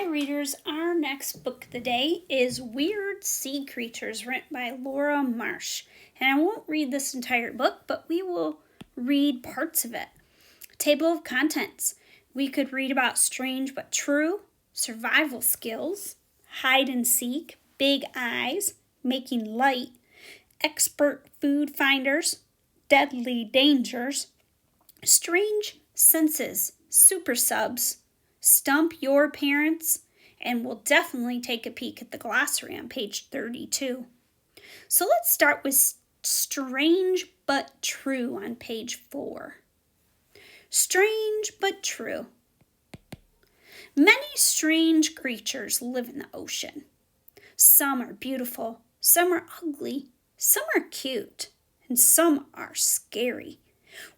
readers, our next book of the day is Weird Sea Creatures, written by Laura Marsh. And I won't read this entire book, but we will read parts of it. Table of contents. We could read about strange but true, survival skills, hide and seek, big eyes, making light, expert food finders, deadly dangers, strange senses, super subs, stump your parents, and we'll definitely take a peek at the glossary on page 32. So let's start with strange but true on page 4. Strange but true. Many strange creatures live in the ocean. Some are beautiful, some are ugly, some are cute, and some are scary.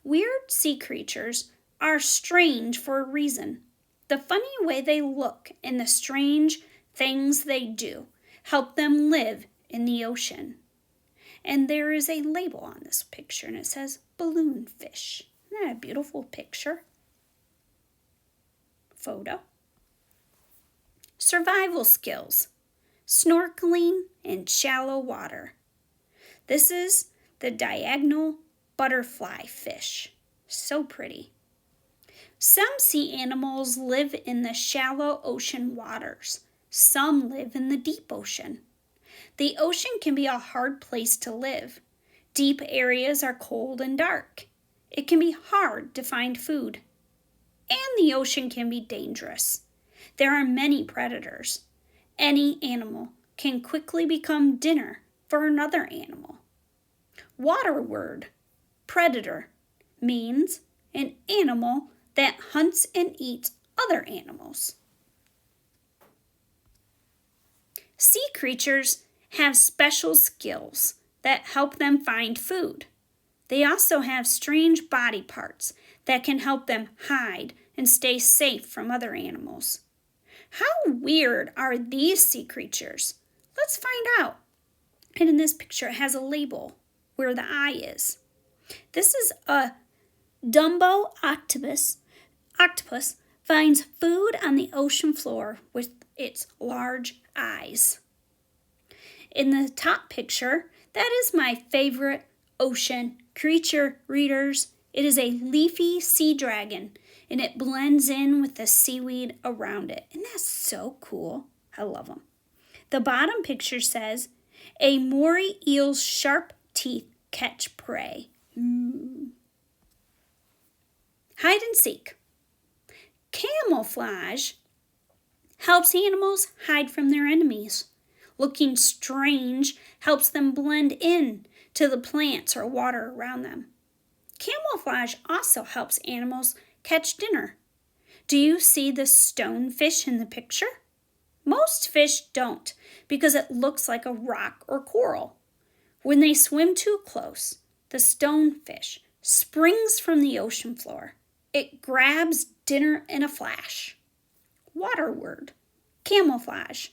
Weird sea creatures are strange for a reason. The funny way they look and the strange things they do help them live in the ocean. And there is a label on this picture, and it says balloon fish. Isn't that a beautiful picture? Photo. Survival skills. Snorkeling in shallow water. This is the diagonal butterfly fish. So pretty. Some sea animals live in the shallow ocean waters. Some live in the deep ocean. The ocean can be a hard place to live. Deep areas are cold and dark. It can be hard to find food. And the ocean can be dangerous. There are many predators. Any animal can quickly become dinner for another animal. Water word, predator, means an animal that hunts and eats other animals. Sea creatures have special skills that help them find food. They also have strange body parts that can help them hide and stay safe from other animals. How weird are these sea creatures? Let's find out. And in this picture, it has a label where the eye is. This is a Dumbo octopus. Octopus finds food on the ocean floor with its large eyes. In the top picture, that is my favorite ocean creature, readers. It is a leafy sea dragon, and it blends in with the seaweed around it. And that's so cool. I love them. The bottom picture says, a moray eel's sharp teeth catch prey. Hide and seek. Camouflage helps animals hide from their enemies. Looking strange helps them blend in to the plants or water around them. Camouflage also helps animals catch dinner. Do you see the stonefish in the picture? Most fish don't because it looks like a rock or coral. When they swim too close, the stonefish springs from the ocean floor. It grabs dinner in a flash. Water word, camouflage,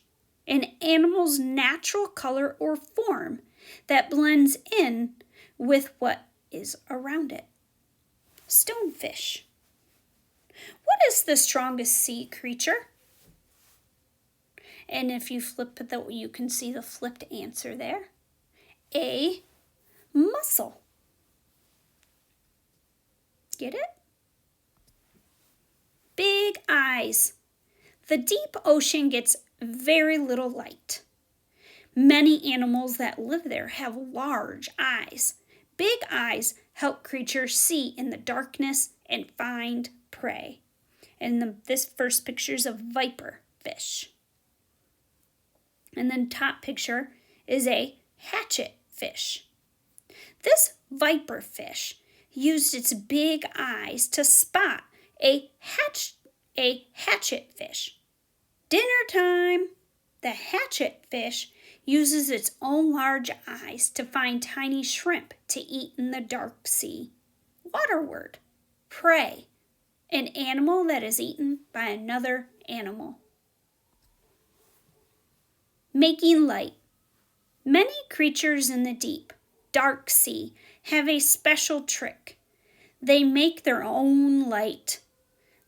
an animal's natural color or form that blends in with what is around it. Stonefish. What is the strongest sea creature? And if you flip it, you can see the flipped answer there. A mussel. Get it? Big eyes. The deep ocean gets very little light. Many animals that live there have large eyes. Big eyes help creatures see in the darkness and find prey. And this first picture is a viper fish. And then top picture is a hatchet fish. This viper fish used its big eyes to spot a hatchet fish. Dinner time! The hatchet fish uses its own large eyes to find tiny shrimp to eat in the dark sea. Water word, prey, an animal that is eaten by another animal. Making light. Many creatures in the deep, dark sea have a special trick. They make their own light.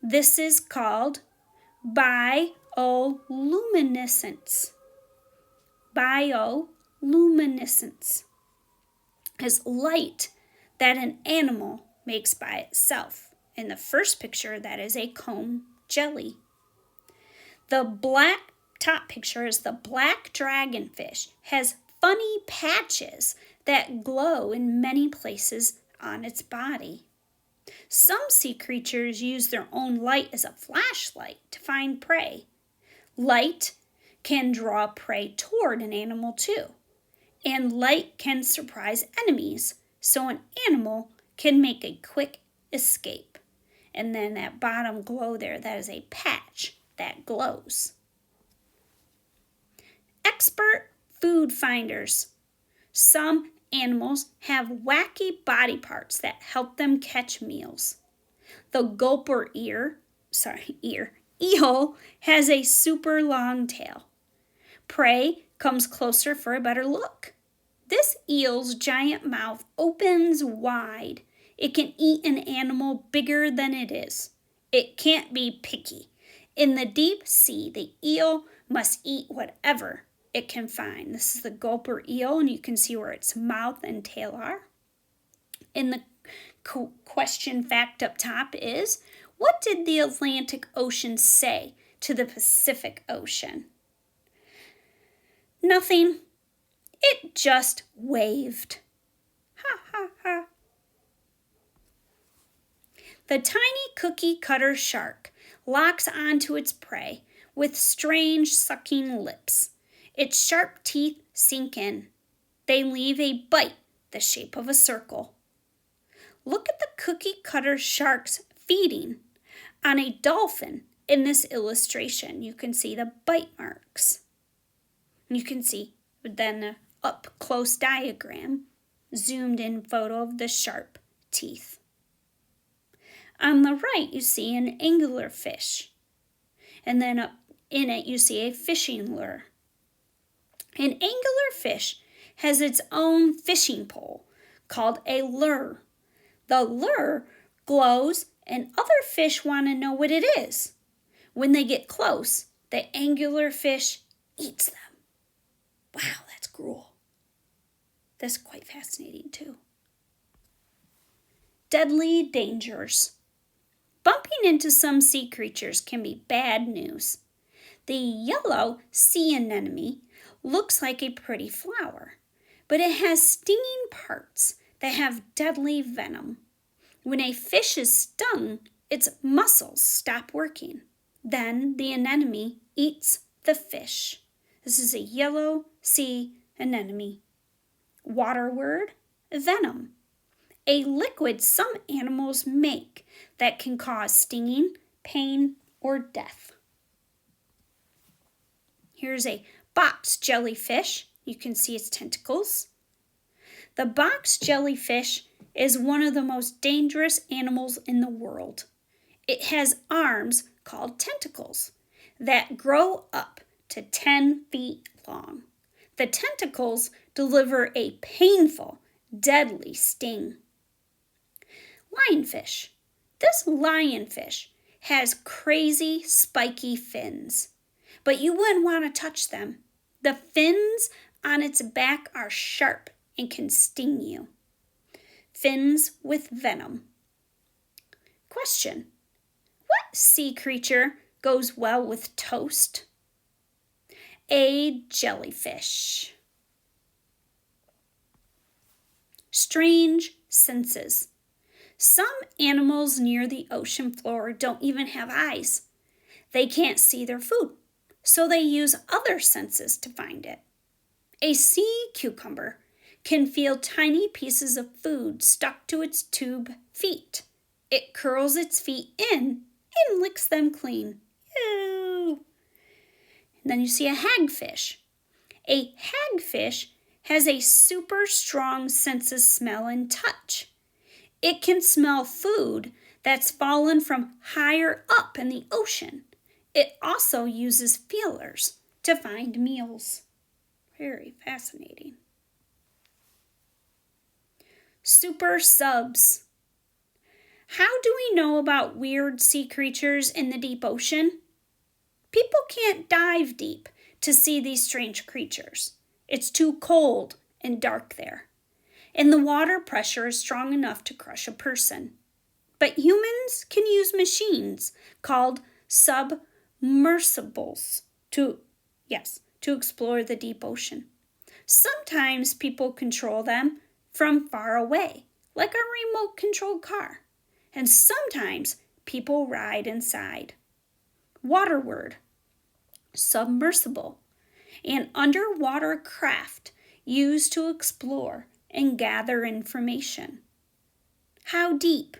This is called bioluminescence. Bioluminescence. Bioluminescence is light that an animal makes by itself. In the first picture, that is a comb jelly. The black top picture is the black dragonfish. Has funny patches that glow in many places on its body. Some sea creatures use their own light as a flashlight to find prey. Light can draw prey toward an animal too. And light can surprise enemies, so an animal can make a quick escape. And then that bottom glow there, that is a patch that glows. Expert food finders. Some animals have wacky body parts that help them catch meals. The gulper eel has a super long tail. Prey comes closer for a better look. This eel's giant mouth opens wide. It can eat an animal bigger than it is. It can't be picky. In the deep sea, the eel must eat whatever it can find. This is the gulper eel, and you can see where its mouth and tail are. In the question fact up top is, what did the Atlantic Ocean say to the Pacific Ocean? Nothing. It just waved. Ha ha ha. The tiny cookie cutter shark locks onto its prey with strange sucking lips. Its sharp teeth sink in. They leave a bite the shape of a circle. Look at the cookie cutter sharks feeding on a dolphin in this illustration. You can see the bite marks. You can see then the up close diagram, zoomed in photo of the sharp teeth. On the right, you see an anglerfish. And then up in it, you see a fishing lure. An anglerfish has its own fishing pole called a lure. The lure glows and other fish want to know what it is. When they get close, the anglerfish eats them. Wow, that's cruel. That's quite fascinating too. Deadly dangers. Bumping into some sea creatures can be bad news. The yellow sea anemone looks like a pretty flower, but it has stinging parts that have deadly venom. When a fish is stung, its muscles stop working. Then the anemone eats the fish. This is a yellow sea anemone. Water word, venom. A liquid some animals make that can cause stinging, pain, or death. Here's a box jellyfish. You can see its tentacles. The box jellyfish is one of the most dangerous animals in the world. It has arms called tentacles that grow up to 10 feet long. The tentacles deliver a painful, deadly sting. Lionfish. This lionfish has crazy, spiky fins, but you wouldn't want to touch them. The fins on its back are sharp and can sting you. Fins with venom. Question. What sea creature goes well with toast? A jellyfish. Strange senses. Some animals near the ocean floor don't even have eyes. They can't see their food, so they use other senses to find it. A sea cucumber can feel tiny pieces of food stuck to its tube feet. It curls its feet in and licks them clean. Ew. And then you see a hagfish. A hagfish has a super strong sense of smell and touch. It can smell food that's fallen from higher up in the ocean. It also uses feelers to find meals. Very fascinating. Super subs. How do we know about weird sea creatures in the deep ocean? People can't dive deep to see these strange creatures. It's too cold and dark there, and the water pressure is strong enough to crush a person. But humans can use machines called submersibles to explore the deep ocean. Sometimes people control them from far away, like a remote-controlled car. And sometimes people ride inside. Water word, submersible, an underwater craft used to explore and gather information. How deep?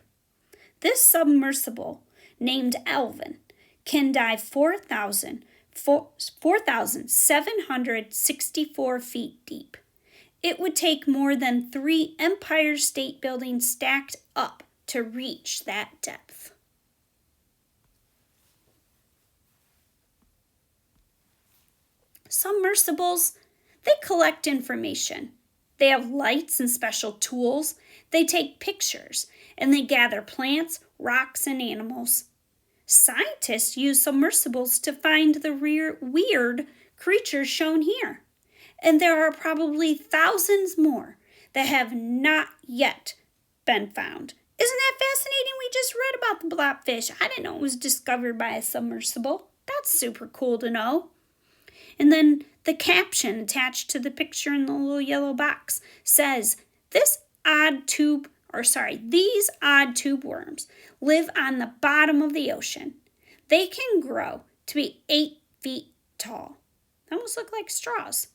This submersible, named Alvin, can dive 4,764 feet deep. It would take more than 3 Empire State Buildings stacked up to reach that depth. Submersibles, they collect information. They have lights and special tools. They take pictures, and they gather plants, rocks, and animals. Scientists use submersibles to find the weird creatures shown here. And there are probably thousands more that have not yet been found. Isn't that fascinating? We just read about the blobfish. I didn't know it was discovered by a submersible. That's super cool to know. And then the caption attached to the picture in the little yellow box says, these odd tube worms live on the bottom of the ocean. They can grow to be 8 feet tall. They almost look like straws.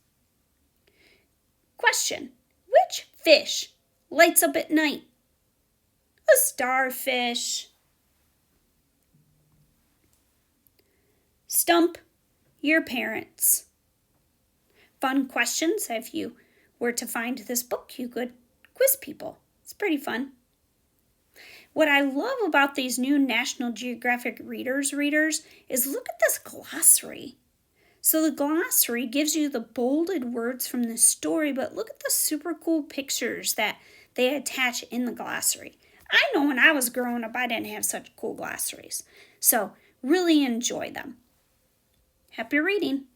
Question, which fish lights up at night? A starfish. Stump your parents. Fun questions. If you were to find this book, you could quiz people. It's pretty fun. What I love about these new National Geographic readers is look at this glossary. So the glossary gives you the bolded words from the story, but look at the super cool pictures that they attach in the glossary. I know when I was growing up, I didn't have such cool glossaries. So really enjoy them. Happy reading.